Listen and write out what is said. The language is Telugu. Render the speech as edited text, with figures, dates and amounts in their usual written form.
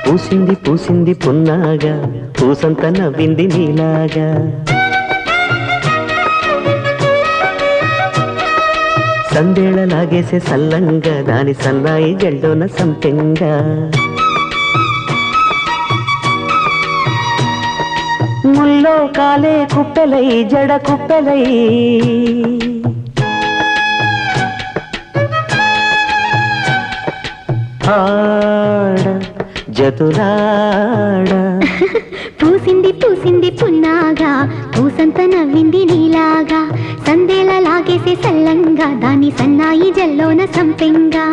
పూసింది పూసింది పున్నాగా పూసంత నవ్వింది నీలాగా సందేళ లాగేసే సల్లంగా దాని సన్నాయి జల్లోన సంపెంగా ముల్లో కాలే కుప్పెలై జడ కుప్పెలై ఆడ జతులాడ పూసింది పూసింది పున్నాగా పూసంత నవ్వింది నీలాగా సందేలా లాగేసే సల్లంగా దాని సన్నాయి జల్లోన సంపెంగా